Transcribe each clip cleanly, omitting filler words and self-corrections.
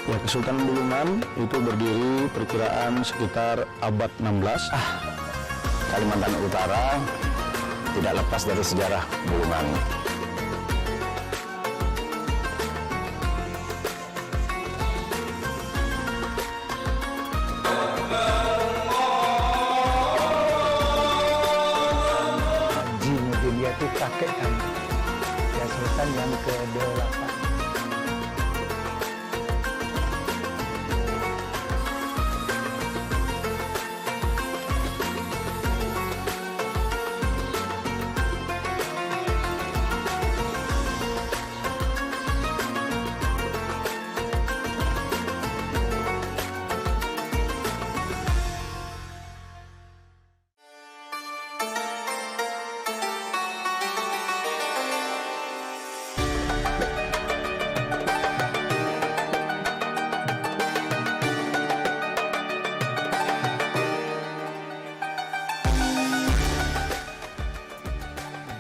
Ya, Kesultanan Bulungan itu berdiri perkiraan sekitar abad 16. Kalimantan Utara tidak lepas dari sejarah Bulungan. Dia itu kakek kami, ya Sultan yang ke-8.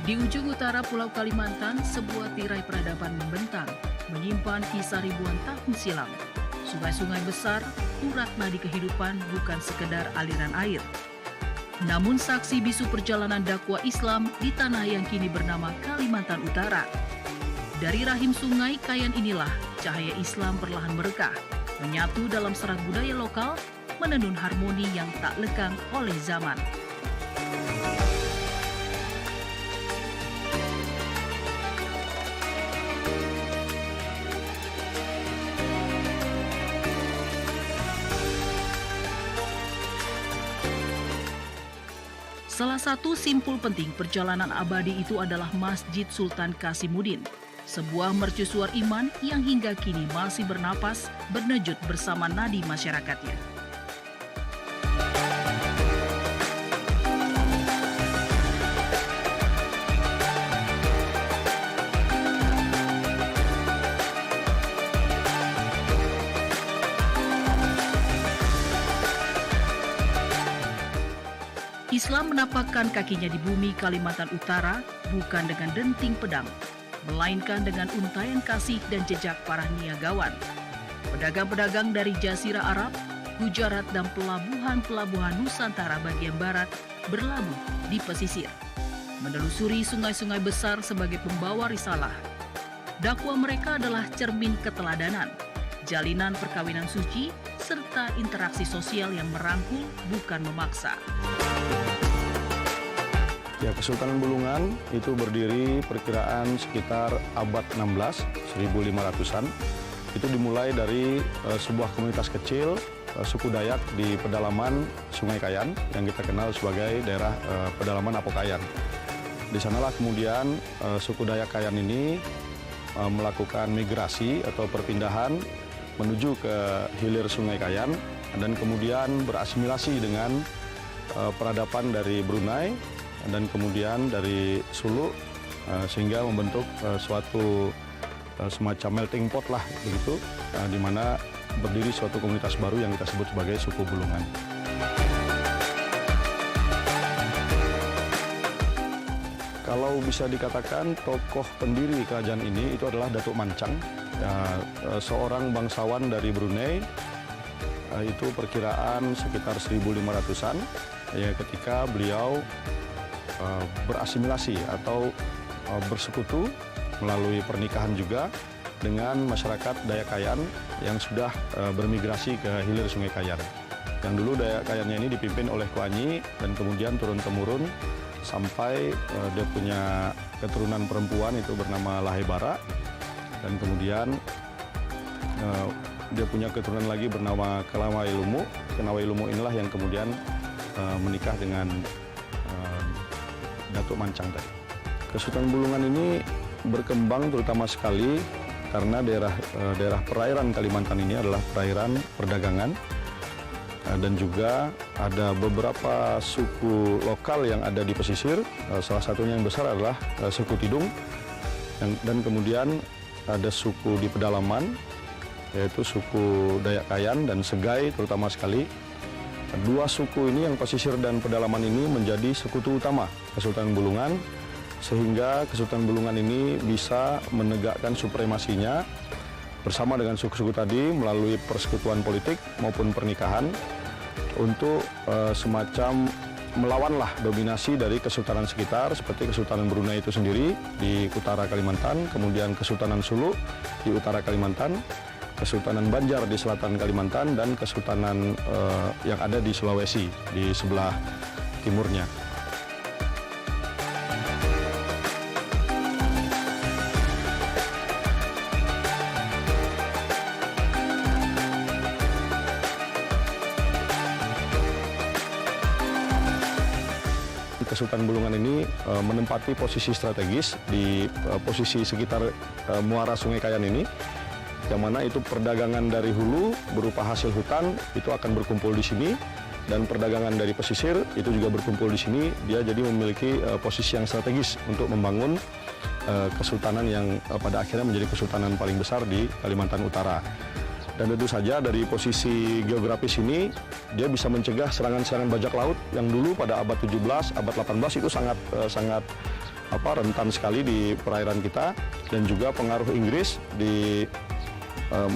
Di ujung utara Pulau Kalimantan, sebuah tirai peradaban membentang, menyimpan kisah ribuan tahun silam. Sungai-sungai besar, urat nadi kehidupan bukan sekedar aliran air. Namun saksi bisu perjalanan dakwah Islam di tanah yang kini bernama Kalimantan Utara. Dari rahim sungai Kayan inilah, cahaya Islam perlahan merekah, menyatu dalam serat budaya lokal, menenun harmoni yang tak lekang oleh zaman. Salah satu simpul penting perjalanan abadi itu adalah Masjid Sultan Kasimuddin, sebuah mercusuar iman yang hingga kini masih bernapas, bernejut bersama nadi masyarakatnya. Islam menapakkan kakinya di bumi Kalimantan Utara bukan dengan denting pedang, melainkan dengan untaian kasih dan jejak para niagawan. Pedagang-pedagang dari Jazirah Arab, Gujarat dan pelabuhan-pelabuhan Nusantara bagian barat berlabuh di pesisir, menelusuri sungai-sungai besar sebagai pembawa risalah. Dakwah mereka adalah cermin keteladanan, jalinan perkawinan suci, serta interaksi sosial yang merangkul bukan memaksa. Ya, Kesultanan Bulungan itu berdiri perkiraan sekitar abad 16, 1500-an. Itu dimulai dari sebuah komunitas kecil suku Dayak di pedalaman Sungai Kayan yang kita kenal sebagai daerah pedalaman Apokayan. Di sanalah kemudian suku Dayak Kayan ini melakukan migrasi atau perpindahan menuju ke hilir Sungai Kayan dan kemudian berasimilasi dengan peradaban dari Brunei dan kemudian dari Sulu, sehingga membentuk suatu semacam melting pot lah begitu, di mana berdiri suatu komunitas baru yang kita sebut sebagai suku Bulungan. Kalau bisa dikatakan tokoh pendiri kerajaan ini itu adalah Datuk Mancang, seorang bangsawan dari Brunei, itu perkiraan sekitar 1500-an, ya, ketika beliau berasimilasi atau bersekutu melalui pernikahan juga dengan masyarakat Dayak Kayan yang sudah bermigrasi ke hilir Sungai Kayan. Yang dulu Dayak Kayannya ini dipimpin oleh Kuanyi dan kemudian turun-temurun sampai dia punya keturunan perempuan itu bernama Lahebara, dan kemudian dia punya keturunan lagi bernama Kelawai Lumu. Kelawai Lumu inilah yang kemudian menikah dengan Datuk Mancang tadi. Kesultanan Bulungan ini berkembang terutama sekali karena daerah perairan Kalimantan ini adalah perairan perdagangan, dan juga ada beberapa suku lokal yang ada di pesisir. Salah satunya yang besar adalah suku Tidung, dan kemudian ada suku di pedalaman yaitu suku Dayak Kayan dan Segai terutama sekali. Dua suku ini yang pesisir dan pedalaman ini menjadi sekutu utama Kesultanan Bulungan, sehingga Kesultanan Bulungan ini bisa menegakkan supremasinya bersama dengan suku-suku tadi melalui persekutuan politik maupun pernikahan untuk semacam melawanlah dominasi dari kesultanan sekitar seperti Kesultanan Brunei itu sendiri di utara Kalimantan, kemudian Kesultanan Sulu di utara Kalimantan, Kesultanan Banjar di selatan Kalimantan, dan Kesultanan yang ada di Sulawesi di sebelah timurnya. Kesultanan Bulungan ini menempati posisi strategis di posisi sekitar muara Sungai Kayan ini, yang mana itu perdagangan dari hulu berupa hasil hutan itu akan berkumpul di sini, dan perdagangan dari pesisir itu juga berkumpul di sini. Dia jadi memiliki posisi yang strategis untuk membangun kesultanan yang pada akhirnya menjadi kesultanan paling besar di Kalimantan Utara. Dan tentu saja dari posisi geografis ini, dia bisa mencegah serangan-serangan bajak laut yang dulu pada abad 17, abad 18 itu sangat rentan sekali di perairan kita, dan juga pengaruh Inggris di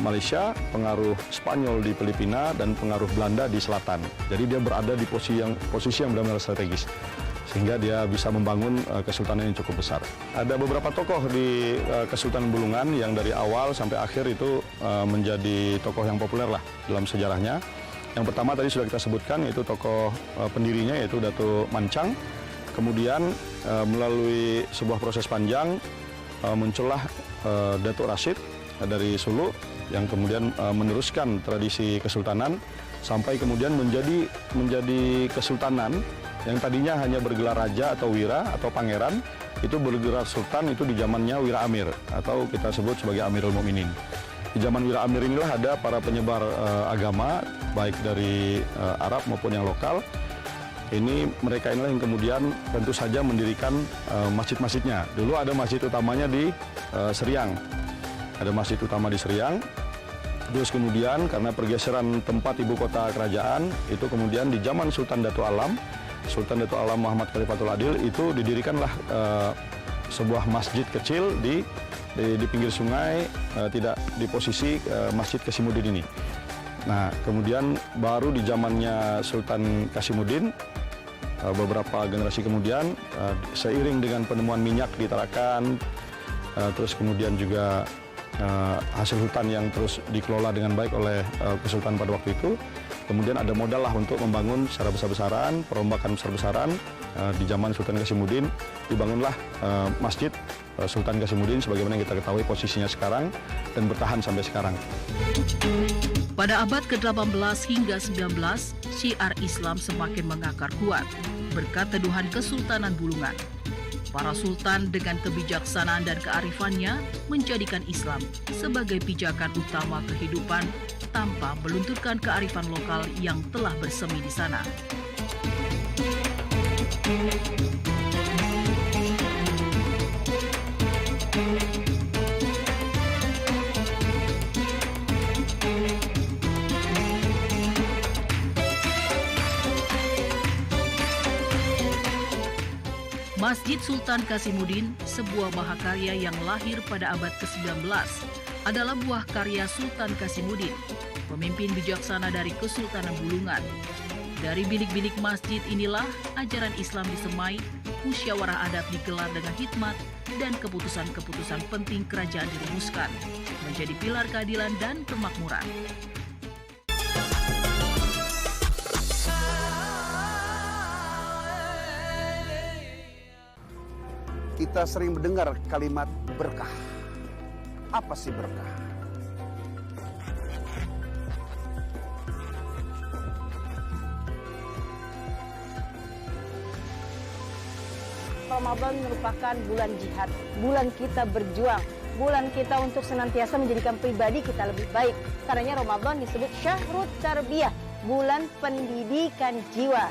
Malaysia, pengaruh Spanyol di Filipina, dan pengaruh Belanda di selatan. Jadi dia berada di posisi yang benar-benar strategis, sehingga dia bisa membangun kesultanan yang cukup besar. Ada beberapa tokoh di Kesultanan Bulungan yang dari awal sampai akhir itu menjadi tokoh yang populer lah dalam sejarahnya. Yang pertama tadi sudah kita sebutkan, yaitu tokoh pendirinya, yaitu Datuk Mancang. Kemudian melalui sebuah proses panjang muncullah Datuk Rashid dari Sulu yang kemudian meneruskan tradisi kesultanan sampai kemudian menjadi kesultanan yang tadinya hanya bergelar raja atau wira atau pangeran, itu bergelar sultan itu di zamannya Wira Amir atau kita sebut sebagai Amirul Mukminin. Di zaman Wira Amir inilah ada para penyebar agama baik dari Arab maupun yang lokal. Mereka inilah yang kemudian tentu saja mendirikan masjid-masjidnya. Dulu ada masjid utamanya di Seriang. Ada masjid utama di Seriang. Terus kemudian karena pergeseran tempat ibu kota kerajaan, itu kemudian di zaman Sultan Datuk Alam Muhammad Khalifatul Adil itu didirikanlah sebuah masjid kecil di pinggir sungai, tidak di posisi Masjid Kasimuddin ini. Nah, kemudian baru di zamannya Sultan Kasimuddin, beberapa generasi kemudian, seiring dengan penemuan minyak di Tarakan, terus kemudian juga hasil hutan yang terus dikelola dengan baik oleh Kesultanan pada waktu itu, kemudian ada modal lah untuk membangun secara besar-besaran, perombakan besar-besaran. Di zaman Sultan Kasimuddin dibangunlah Masjid Sultan Kasimuddin sebagaimana yang kita ketahui posisinya sekarang dan bertahan sampai sekarang. Pada abad ke-18 hingga 19, syiar Islam semakin mengakar kuat berkat teduhan Kesultanan Bulungan. Para sultan dengan kebijaksanaan dan kearifannya menjadikan Islam sebagai pijakan utama kehidupan tanpa melunturkan kearifan lokal yang telah bersemi di sana. Masjid Sultan Kasimuddin, sebuah mahakarya yang lahir pada abad ke-19, adalah buah karya Sultan Kasimuddin, pemimpin bijaksana dari Kesultanan Bulungan. Dari bilik-bilik masjid inilah ajaran Islam disemai, musyawarah adat digelar dengan hikmat, dan keputusan-keputusan penting kerajaan dirumuskan, menjadi pilar keadilan dan kemakmuran. Kita sering mendengar kalimat berkah. Apa sih berkah? Ramadan merupakan bulan jihad, bulan kita berjuang, bulan kita untuk senantiasa menjadikan pribadi kita lebih baik. Karenanya Ramadan disebut Syahrut Tarbiyah, bulan pendidikan jiwa.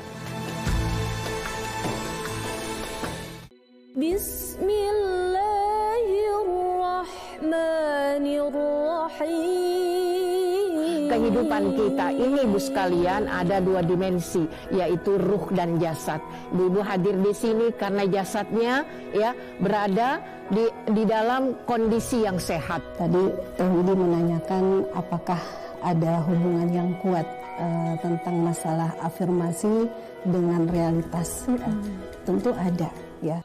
Bismillahirrahmanirrahim. kehidupan kita ini, Bu sekalian, ada dua dimensi, yaitu ruh dan jasad. Ibu hadir di sini karena jasadnya ya berada di dalam kondisi yang sehat. Tadi Teh Widi menanyakan apakah ada hubungan yang kuat tentang masalah afirmasi dengan realitas. Tentu ada, ya.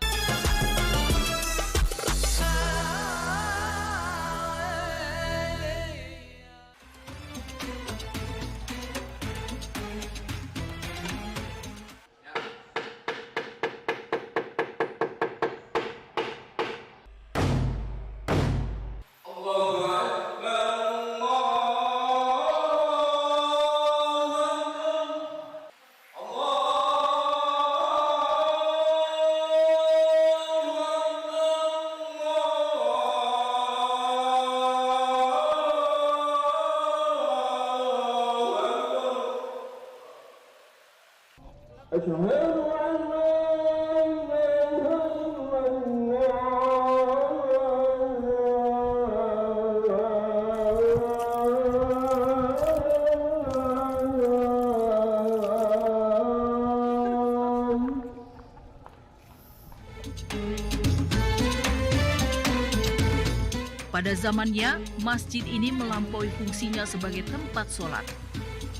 Pada zamannya, masjid ini melampaui fungsinya sebagai tempat sholat.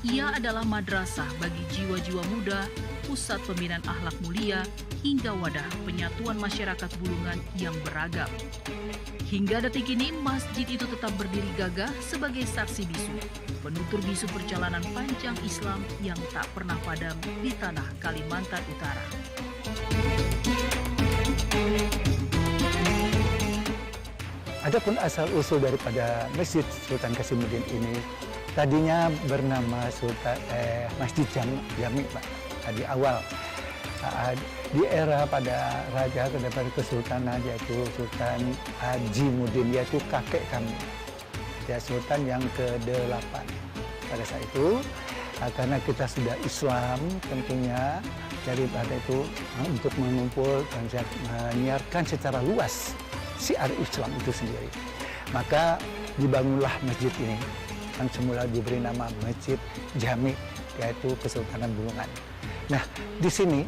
Ia adalah madrasah bagi jiwa-jiwa muda, pusat pembinaan akhlak mulia, hingga wadah penyatuan masyarakat Bulungan yang beragam. Hingga detik ini, masjid itu tetap berdiri gagah sebagai saksi bisu, penutur bisu perjalanan panjang Islam yang tak pernah padam di tanah Kalimantan Utara. Adapun asal-usul daripada Masjid Sultan Qasimuddin ini tadinya bernama Masjid Jami, Pak. Di awal, di era pada Raja Kedai Kesultanan, yaitu Sultan Hajimuddin, yaitu kakek kami, ya, Sultan yang ke-8. Pada saat itu, karena kita sudah Islam tentunya, daripada itu untuk mengumpul dan menyiarkan secara luas syiar Islam itu sendiri, maka dibangunlah masjid ini yang semula diberi nama Masjid Jami, yaitu Kesultanan Bulungan. Nah, di sini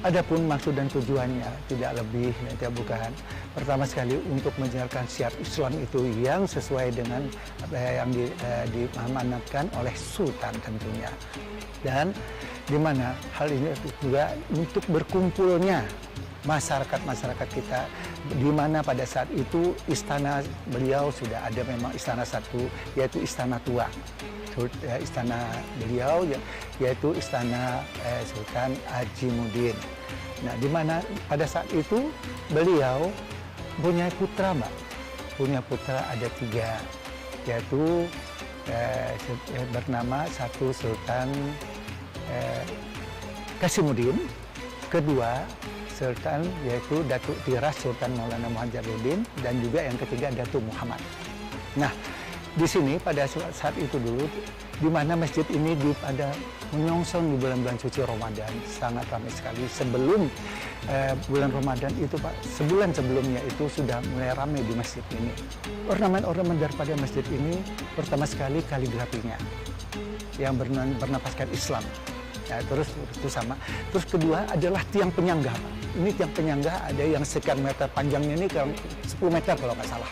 adapun maksud dan tujuannya tidak lebih dan tidak bukan, pertama sekali untuk menyiarkan syiar Islam itu yang sesuai dengan apa yang diamanatkan oleh Sultan tentunya, dan di mana hal ini juga untuk berkumpulnya masyarakat kita, di mana pada saat itu istana beliau sudah ada, memang istana satu, yaitu Istana Tua. Istana beliau yaitu Istana Sultan Hajimuddin. Nah, di mana pada saat itu beliau punya putra, Mbak. Punya putra ada 3, yaitu bernama satu Sultan Qasimuddin, kedua Sultan yaitu Datuk Tiras Sultan Maulana Muhajaruddin, dan juga yang ketiga Datuk Muhammad. Nah, di sini pada saat itu dulu, di mana masjid ini pada menyongsong di bulan-bulan suci Ramadan, sangat ramai sekali. Sebelum bulan Ramadan itu, Pak, sebulan sebelumnya itu sudah mulai ramai di masjid ini. Ornamen-ornamen daripada masjid ini, pertama sekali kaligrafinya yang bernapaskan Islam. Ya, terus itu sama. Terus kedua adalah tiang penyangga, Pak. Ini tiang penyangga ada yang sekian meter panjangnya, ini 10 meter kalau nggak salah.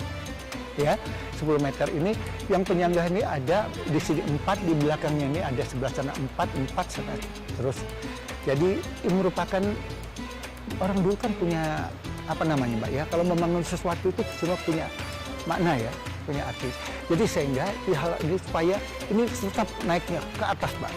Ya, 10 meter ini yang penyangga ini ada di sini 4, di belakangnya ini ada sebelah sana 4 sana. Terus jadi ini merupakan, orang dulu kan punya apa namanya, Mbak, ya, kalau membangun sesuatu itu semua punya makna, ya, punya arti. Jadi sehingga hal ini supaya ini tetap naiknya ke atas, Mbak.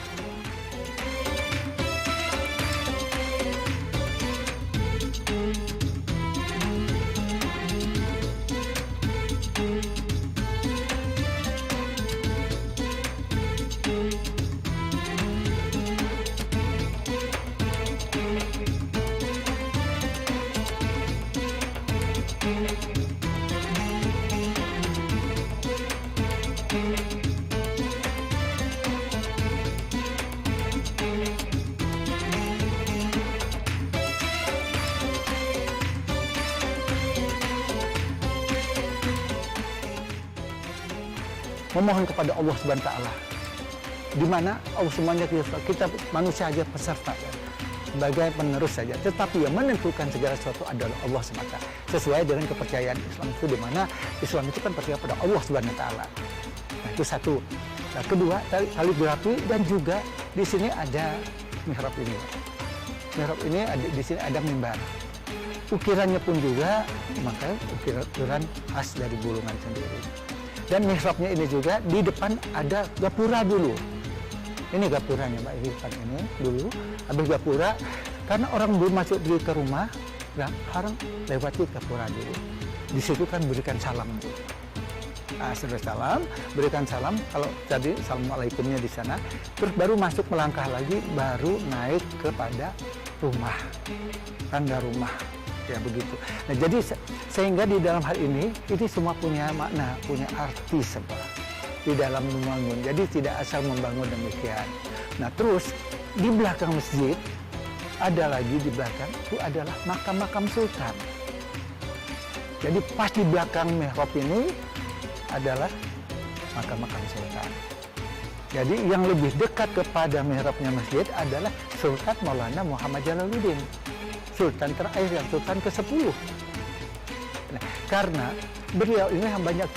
memohon kepada Allah Subhanahu wa taala. Di mana Allah semuanya kita manusia aja peserta ya. Sebagai penerus saja, tetapi yang menentukan segala sesuatu adalah Allah SWT. Sesuai dengan kepercayaan Islam itu, di mana Islam itu kan percaya pada Allah Subhanahu wa taala. Nah, itu satu. Nah, kedua, kaligrafi, dan juga di sini ada mihrab ini. Mihrab ini di sini ada mimbar. Ukirannya pun juga maka ukiran khas dari Bulungan sendiri. Dan mihrabnya ini juga di depan ada gapura dulu. Ini gapuranya Mbak, di depan ini dulu. Habis gapura, karena orang belum masuk ke rumah, nah, harus lewati gapura dulu. Di situ kan berikan salam dulu. Nah, setelah salam, berikan salam. Kalau tadi assalamualaikumnya di sana, terus baru masuk melangkah lagi, baru naik kepada rumah, tangga rumah, ya begitu. Nah, jadi sehingga di dalam hal ini semua punya makna, punya arti sebenarnya di dalam membangun. Jadi tidak asal membangun demikian. Nah, terus di belakang masjid ada lagi, di belakang itu adalah makam-makam sultan. Jadi pas di belakang mihrab ini adalah makam-makam sultan. Jadi yang lebih dekat kepada mihrabnya masjid adalah Sultan Maulana Muhammad Jalaluddin, sultan terakhir, yang sultan ke-10. Nah, karena beliau ini banyak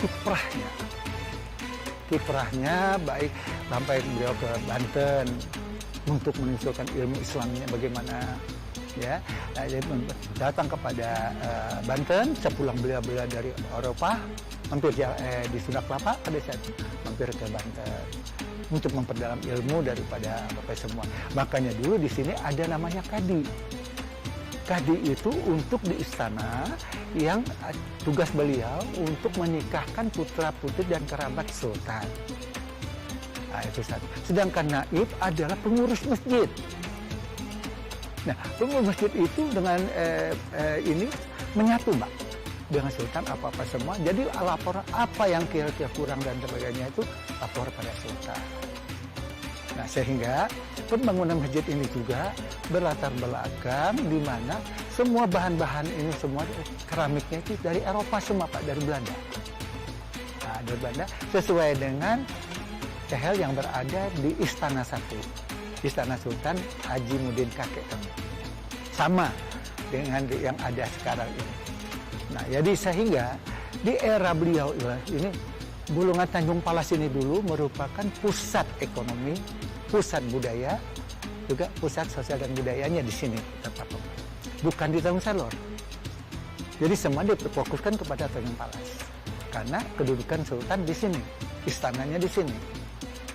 kiprahnya baik sampai beliau ke Banten untuk menunjukkan ilmu Islamnya bagaimana, ya. Nah, datang kepada Banten sepulang beliau dari Eropa, mampir di Sunda Kelapa, pada saat mampir ke Banten untuk memperdalam ilmu daripada Bapak semua. Makanya dulu di sini ada namanya kadi. Kadi itu untuk di istana, yang tugas beliau untuk menikahkan putra-putri dan kerabat sultan. Nah, itu satu. Sedangkan naib adalah pengurus masjid. Nah, pengurus masjid itu dengan ini menyatu, Mbak, dengan sultan apa-apa semua. Jadi laporan apa yang kira-kira kurang dan sebagainya itu lapor pada sultan. Nah, sehingga pembangunan masjid ini juga berlatar belakang di mana semua bahan-bahan ini, semua keramiknya itu dari Eropa semua, Pak, dari Belanda. Nah, dari Belanda sesuai dengan tehel yang berada di Istana 1, Istana Sultan Haji Muddin kakek kami. Sama dengan yang ada sekarang ini. Nah, jadi sehingga di era beliau ini, Bulungan Tanjung Palas ini dulu merupakan pusat ekonomi, pusat budaya, juga pusat sosial dan budayanya di sini, bukan di Tanjung Salor. Jadi semua difokuskan kepada Tanjung Palas karena kedudukan sultan di sini, istananya di sini,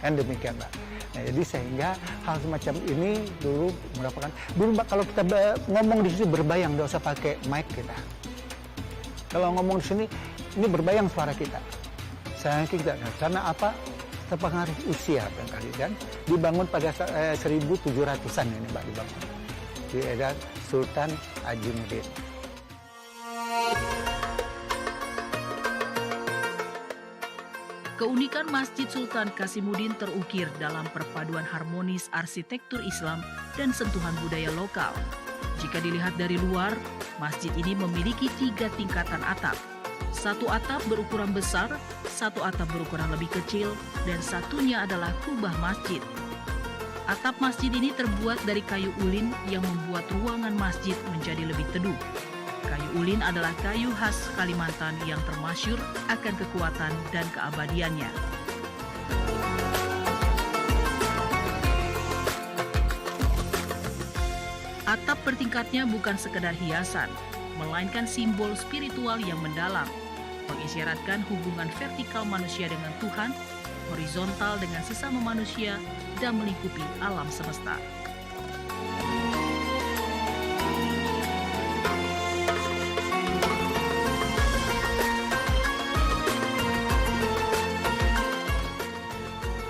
kan demikian, Mbak. Nah, jadi sehingga hal semacam ini dulu merupakan, dulu Mbak, kalau kita ngomong di sini berbayang, nggak usah pakai mic kita. Kalau ngomong di sini, ini berbayang suara kita. Sayang kita, karena apa? Terpengaruh usia barangkali, kan dibangun pada 1700-an ini, Mbak, dibangun di era Sultan Haji Muddin. Keunikan Masjid Sultan Kasimuddin terukir dalam perpaduan harmonis arsitektur Islam dan sentuhan budaya lokal. Jika dilihat dari luar, masjid ini memiliki 3 tingkatan atap. Satu atap berukuran besar, satu atap berukuran lebih kecil, dan satunya adalah kubah masjid. Atap masjid ini terbuat dari kayu ulin yang membuat ruangan masjid menjadi lebih teduh. Kayu ulin adalah kayu khas Kalimantan yang termasyhur akan kekuatan dan keabadiannya. Atap bertingkatnya bukan sekedar hiasan, melainkan simbol spiritual yang mendalam, mengisyaratkan hubungan vertikal manusia dengan Tuhan, horizontal dengan sesama manusia, dan melingkupi alam semesta.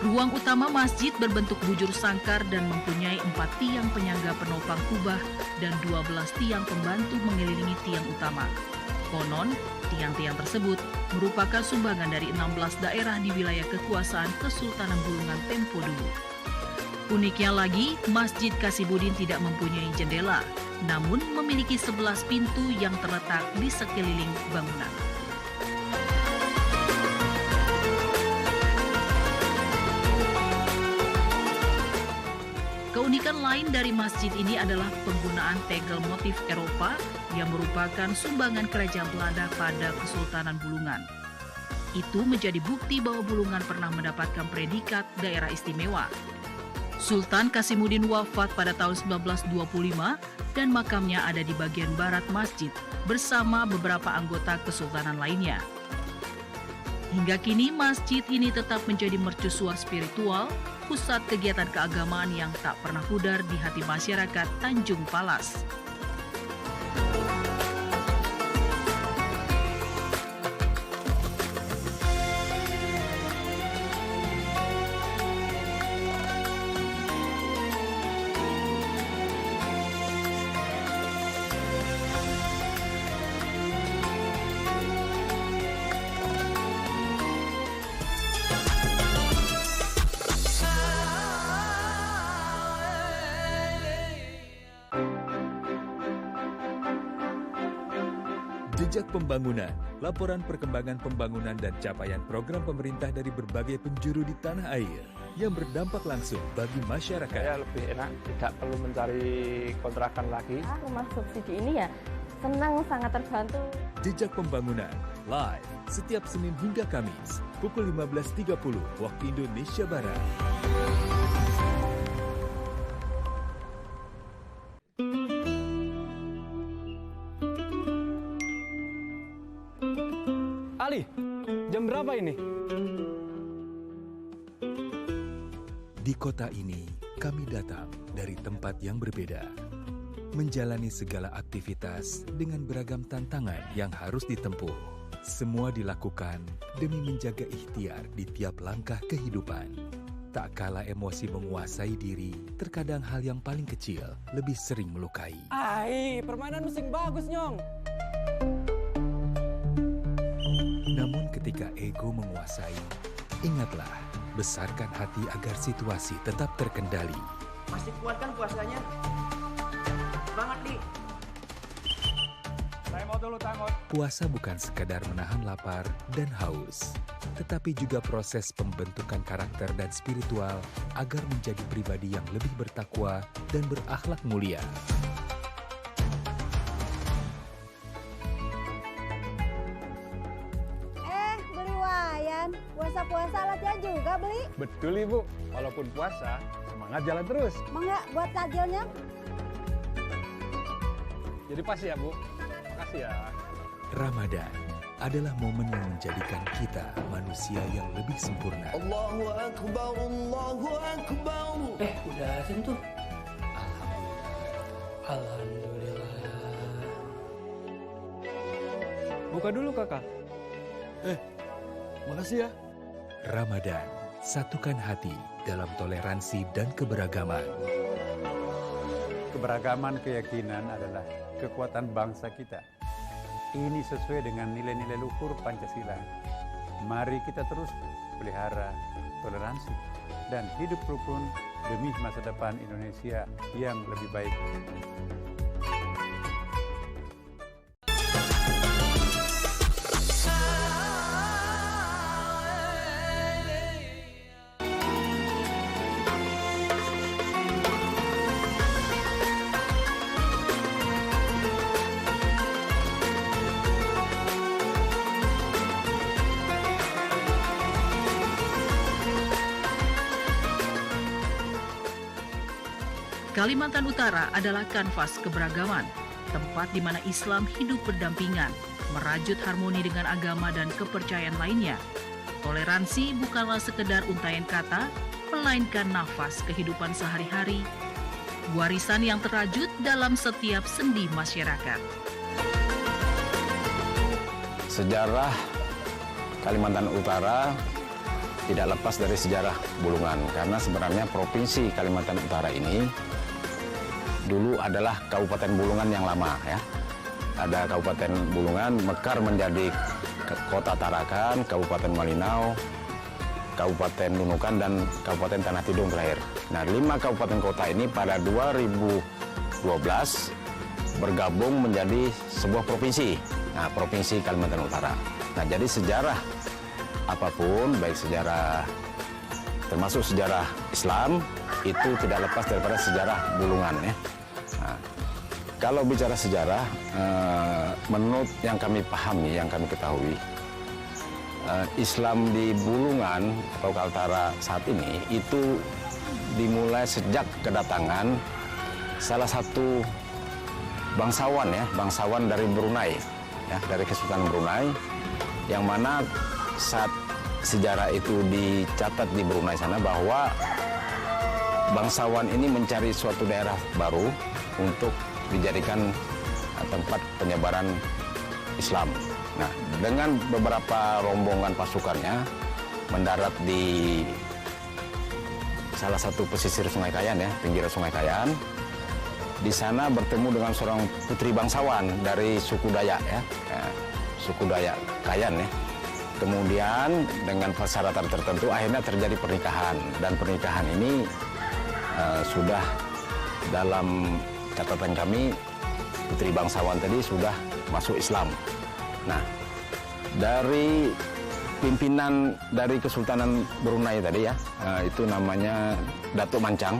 Ruang utama masjid berbentuk bujur sangkar dan mempunyai 4 tiang penyangga penopang kubah dan 12 tiang pembantu mengelilingi tiang utama. Konon, tiang-tiang tersebut merupakan sumbangan dari 16 daerah di wilayah kekuasaan Kesultanan Bulungan tempo dulu. Uniknya lagi, Masjid Kasimuddin tidak mempunyai jendela, namun memiliki 11 pintu yang terletak di sekeliling bangunan. Keunikan lain dari masjid ini adalah penggunaan tegel motif Eropa yang merupakan sumbangan kerajaan Belanda pada Kesultanan Bulungan. Itu menjadi bukti bahwa Bulungan pernah mendapatkan predikat daerah istimewa. Sultan Kasimuddin wafat pada tahun 1925 dan makamnya ada di bagian barat masjid bersama beberapa anggota kesultanan lainnya. Hingga kini masjid ini tetap menjadi mercusuar spiritual, pusat kegiatan keagamaan yang tak pernah pudar di hati masyarakat Tanjung Palas. Jejak pembangunan, laporan perkembangan pembangunan dan capaian program pemerintah dari berbagai penjuru di tanah air yang berdampak langsung bagi masyarakat. Saya lebih enak, tidak perlu mencari kontrakan lagi. Rumah subsidi ini ya senang, sangat terbantu. Jejak pembangunan, live setiap Senin hingga Kamis, pukul 15.30 waktu Indonesia Barat. Ali, jam berapa ini? Di kota ini, kami datang dari tempat yang berbeda. Menjalani segala aktivitas dengan beragam tantangan yang harus ditempuh. Semua dilakukan demi menjaga ikhtiar di tiap langkah kehidupan. Tak kala emosi menguasai diri, terkadang hal yang paling kecil lebih sering melukai. Permainan mesin bagus, Nyong. Namun ketika ego menguasai, ingatlah, besarkan hati agar situasi tetap terkendali. Masih kuat kan puasanya? Semangat, Li. Saya mau dulu tangot. Puasa bukan sekadar menahan lapar dan haus, tetapi juga proses pembentukan karakter dan spiritual agar menjadi pribadi yang lebih bertakwa dan berakhlak mulia. Puasa-puasa latihan juga beli? Betul Ibu, walaupun puasa, semangat jalan terus. Enggak buat takjilnya? Jadi pas ya Bu, makasih ya. Ramadan adalah momen yang menjadikan kita manusia yang lebih sempurna. Allahu Akbar, Allahu Akbar. Udah azan tuh. Alhamdulillah. Buka dulu kakak. Makasih ya. Ramadan, satukan hati dalam toleransi dan keberagaman. Keberagaman keyakinan adalah kekuatan bangsa kita. Ini sesuai dengan nilai-nilai luhur Pancasila. Mari kita terus pelihara toleransi dan hidup rukun demi masa depan Indonesia yang lebih baik. Kalimantan Utara adalah kanvas keberagaman, tempat di mana Islam hidup berdampingan, merajut harmoni dengan agama dan kepercayaan lainnya. Toleransi bukanlah sekedar untaian kata, melainkan nafas kehidupan sehari-hari, warisan yang terajut dalam setiap sendi masyarakat. Sejarah Kalimantan Utara tidak lepas dari sejarah Bulungan, karena sebenarnya Provinsi Kalimantan Utara ini dulu adalah Kabupaten Bulungan yang lama ya. Ada Kabupaten Bulungan, mekar menjadi Kota Tarakan, Kabupaten Malinau, Kabupaten Nunukan, dan Kabupaten Tanah Tidung terakhir. Nah, 5 kabupaten kota ini pada 2012 bergabung menjadi sebuah provinsi. Nah, Provinsi Kalimantan Utara. Nah, jadi sejarah apapun, baik sejarah termasuk sejarah Islam, itu tidak lepas daripada sejarah Bulungan ya. Nah, kalau bicara sejarah, menurut yang kami pahami, yang kami ketahui, Islam di Bulungan atau Kaltara saat ini itu dimulai sejak kedatangan salah satu bangsawan ya, bangsawan dari Brunei ya, dari Kesultanan Brunei, yang mana saat sejarah itu dicatat di Brunei sana bahwa bangsawan ini mencari suatu daerah baru untuk dijadikan tempat penyebaran Islam. Nah, dengan beberapa rombongan pasukannya mendarat di salah satu pesisir Sungai Kayan ya, pinggir Sungai Kayan. Di sana bertemu dengan seorang putri bangsawan dari suku Dayak ya, suku Dayak Kayan ya. Kemudian dengan persyaratan tertentu akhirnya terjadi pernikahan, dan pernikahan ini sudah dalam catatan kami putri bangsawan tadi sudah masuk Islam. Nah, dari pimpinan dari Kesultanan Brunei tadi ya, itu namanya Datuk Mancang,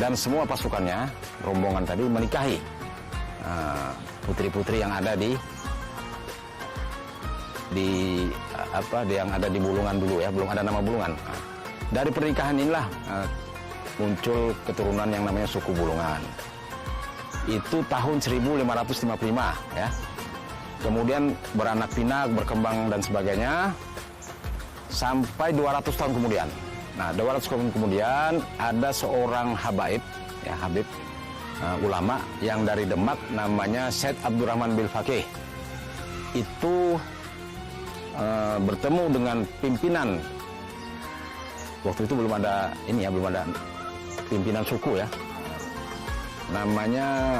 dan semua pasukannya, rombongan tadi menikahi putri-putri yang ada di yang ada di Bulungan dulu ya, belum ada nama Bulungan. Dari pernikahan inilah muncul keturunan yang namanya suku Bulungan. Itu tahun 1555 ya. Kemudian beranak pinak, berkembang dan sebagainya sampai 200 tahun kemudian. Nah, 200 tahun kemudian ada seorang habaib ya, habib ulama yang dari Demak namanya Syed Abdurrahman Bilfaqih. Itu bertemu dengan pimpinan, waktu itu belum ada ini ya, belum ada pimpinan suku ya, namanya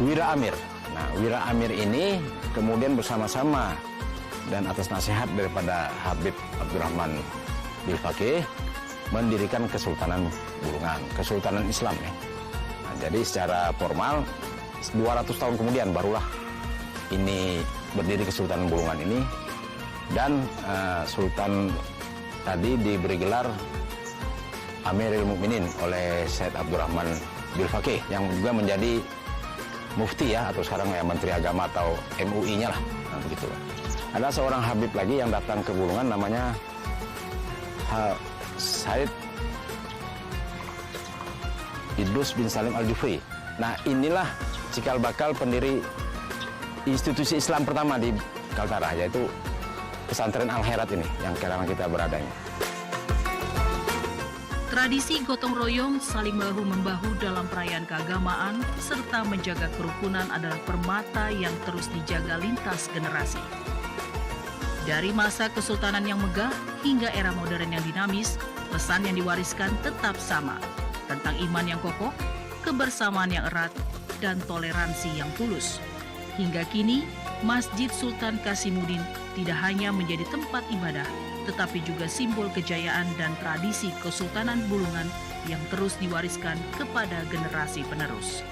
Wira Amir. Nah, Wira Amir ini kemudian bersama-sama dan atas nasihat daripada Habib Abdurrahman Bilfaqih mendirikan Kesultanan Bulungan, Kesultanan Islam ya. Nah, jadi secara formal 200 tahun kemudian barulah ini berdiri Kesultanan Bulungan ini, dan Sultan tadi diberi gelar Amirul Mukminin oleh Syed Abdurrahman Bilfaqih yang juga menjadi mufti ya, atau sekarang ya Menteri Agama atau MUI-nya lah, nah, begitu. Ada seorang habib lagi yang datang ke Bulungan namanya Said Idrus bin Salim Al-Jufri. Nah, inilah cikal bakal pendiri institusi Islam pertama di Kaltara, yaitu pesantren Al-Herat ini yang sekarang kita berada ini. Tradisi gotong royong, saling bahu-membahu dalam perayaan keagamaan, serta menjaga kerukunan adalah permata yang terus dijaga lintas generasi. Dari masa kesultanan yang megah hingga era modern yang dinamis, pesan yang diwariskan tetap sama, tentang iman yang kokoh, kebersamaan yang erat, dan toleransi yang tulus. Hingga kini, Masjid Sultan Kasimuddin tidak hanya menjadi tempat ibadah, tetapi juga simbol kejayaan dan tradisi Kesultanan Bulungan yang terus diwariskan kepada generasi penerus.